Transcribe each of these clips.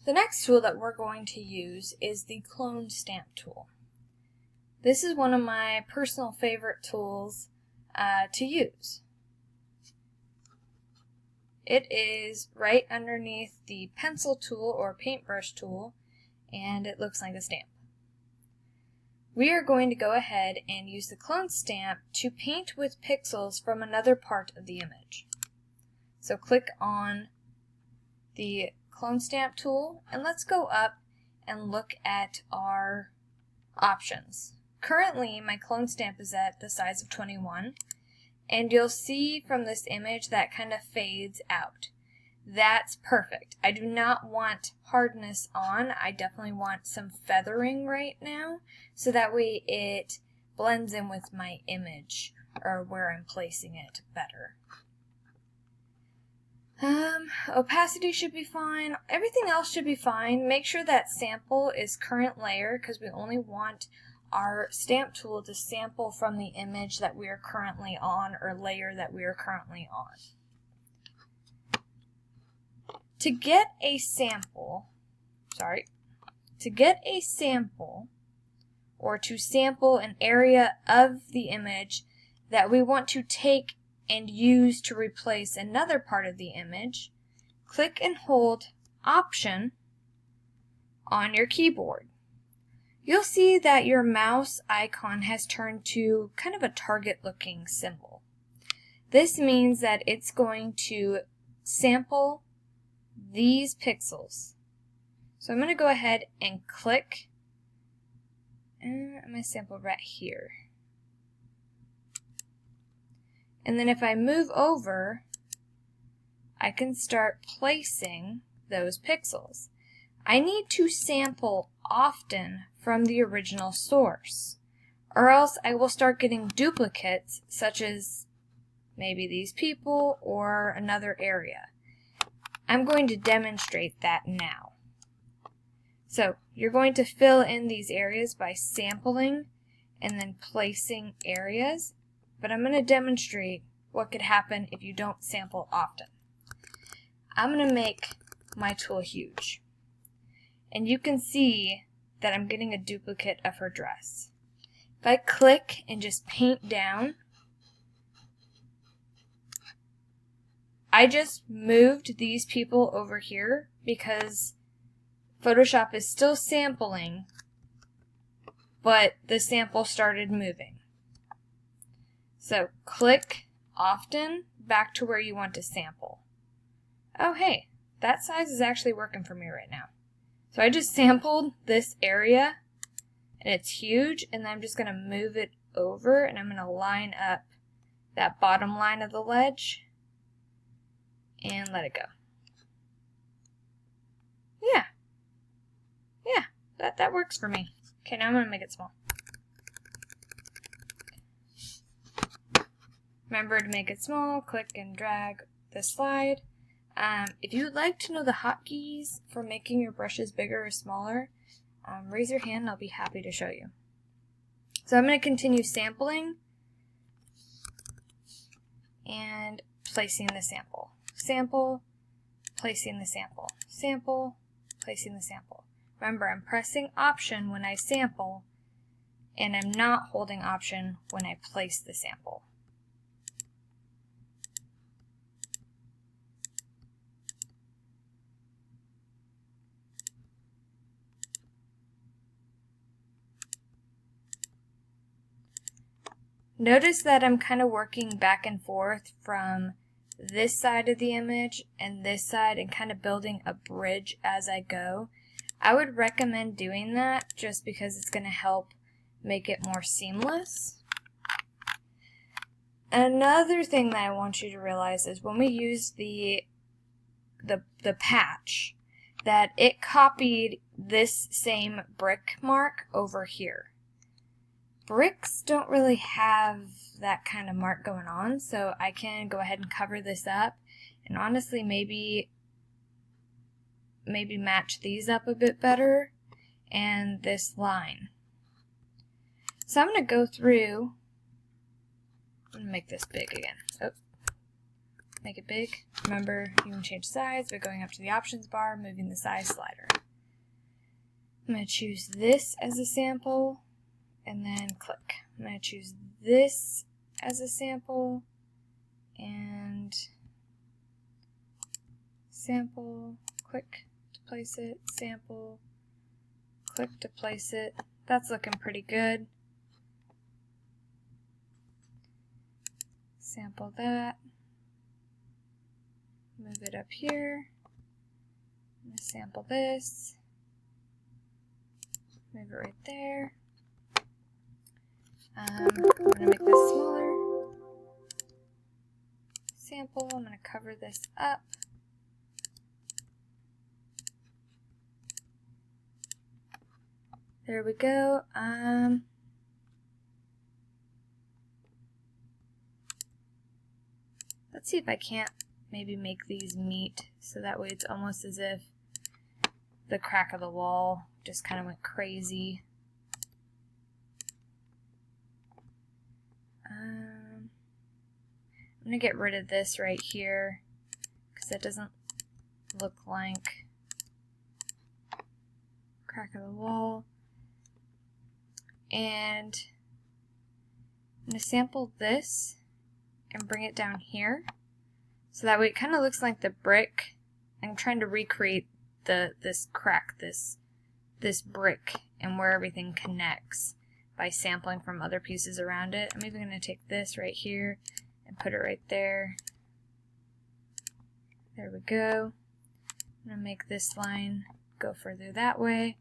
The next tool that we're going to use is the clone stamp tool. This is one of my personal favorite tools to use. It is right underneath the pencil tool or paintbrush tool, and it looks like a stamp. We are going to go ahead and use the clone stamp to paint with pixels from another part of the image. So click on the clone stamp tool and let's go up and look at our options. Currently my clone stamp is at the size of 21, and you'll see from this image that kind of fades out. That's perfect. I do not want hardness on. I definitely want some feathering right now, so that way it blends in with my image or where I'm placing it better. Opacity should be fine. Everything else should be fine. Make sure that sample is current layer, because we only want our stamp tool to sample from the image that we are currently on or layer that we are currently on. To get a sample, or to sample an area of the image that we want to take and use to replace another part of the image, click and hold Option on your keyboard. You'll see that your mouse icon has turned to kind of a target looking symbol. This means that it's going to sample these pixels. So I'm going to go ahead and click, and I'm going to sample right here. And then if I move over, I can start placing those pixels. I need to sample often from the original source, or else I will start getting duplicates, such as maybe these people or another area. I'm going to demonstrate that now. So you're going to fill in these areas by sampling and then placing areas, but I'm going to demonstrate what could happen if you don't sample often. I'm going to make my tool huge, and you can see that I'm getting a duplicate of her dress. If I click and just paint down, I just moved these people over here because Photoshop is still sampling, but the sample started moving. So click often back to where you want to sample. Oh hey, that size is actually working for me right now. So I just sampled this area and it's huge, and then I'm just going to move it over and I'm going to line up that bottom line of the ledge and let it go. Yeah, that works for me. Okay, now I'm going to make it small. Remember to make it small, click and drag the slide. If you would like to know the hotkeys for making your brushes bigger or smaller, raise your hand and I'll be happy to show you. So I'm going to continue sampling and placing the sample. Sample, placing the sample. Sample, placing the sample. Remember, I'm pressing Option when I sample, and I'm not holding Option when I place the sample. Notice that I'm kind of working back and forth from this side of the image and this side and kind of building a bridge as I go. I would recommend doing that just because it's going to help make it more seamless. Another thing that I want you to realize is when we use the patch, that it copied this same brick mark over here. Bricks don't really have that kind of mark going on, so I can go ahead and cover this up and honestly maybe match these up a bit better and this line. So I'm going to go through, I'm going to make this big again. Oh. make it big. Remember, you can change size by going up to the options bar, moving the size slider. I'm going to choose this as a sample, and then click. I'm going to choose this as a sample, and sample, click to place it, sample, click to place it. That's looking pretty good. Sample that. Move it up here. I'm going to sample this. Move it right there. I'm going to make this smaller. Sample. I'm going to cover this up. There we go. Let's see if I can't maybe make these meet so that way it's almost as if the crack of the wall just kind of went crazy. I'm going to get rid of this right here because it doesn't look like crack of the wall. And I'm going to sample this and bring it down here. So that way it kind of looks like the brick. I'm trying to recreate this crack, this brick, and where everything connects by sampling from other pieces around it. I'm even going to take this right here and put it right there. There we go. I'm going to make this line go further that way.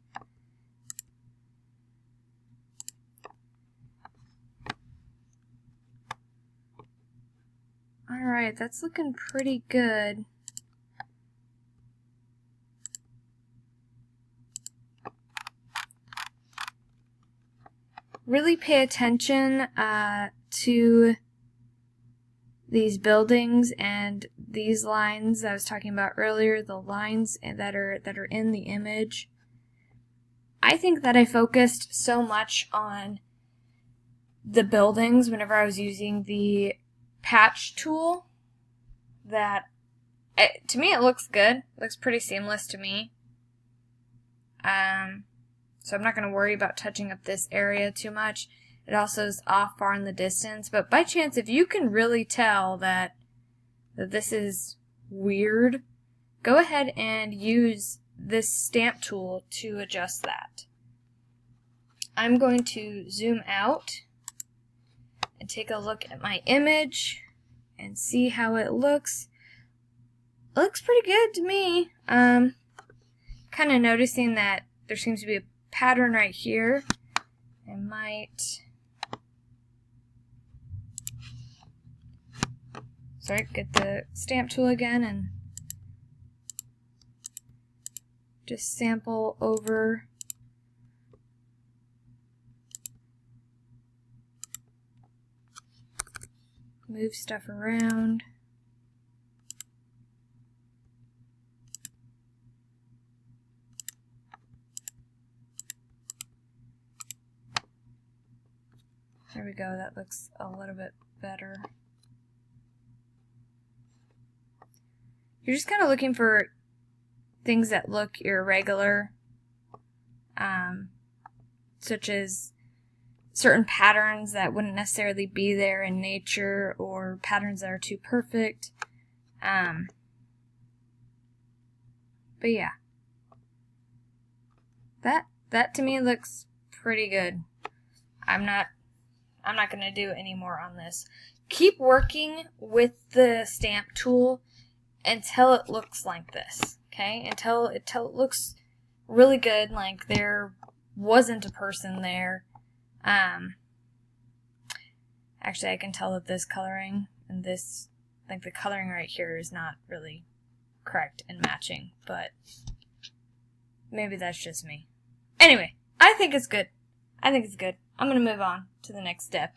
Alright, that's looking pretty good. Really pay attention to these buildings and these lines that I was talking about earlier, the lines that are in the image. I think that I focused so much on the buildings whenever I was using the patch tool that to me it looks good. It looks pretty seamless to me. So I'm not going to worry about touching up this area too much. It also is off far in the distance, but by chance if you can really tell that this is weird, go ahead and use this stamp tool to adjust that. I'm going to zoom out and take a look at my image and see how it looks. It looks pretty good to me. Kind of noticing that there seems to be a pattern right here. I might get the stamp tool again and just sample over move stuff around. There we go, that looks a little bit better. You're just kind of looking for things that look irregular, such as certain patterns that wouldn't necessarily be there in nature, or patterns that are too perfect. But yeah, that to me looks pretty good. I'm not going to do any more on this. Keep working with the stamp tool until it looks like this, okay? Until it looks really good, like there wasn't a person there. Actually, I can tell that this coloring and this, like the coloring right here is not really correct and matching, but maybe that's just me. Anyway, I think it's good. I'm going to move on to the next step.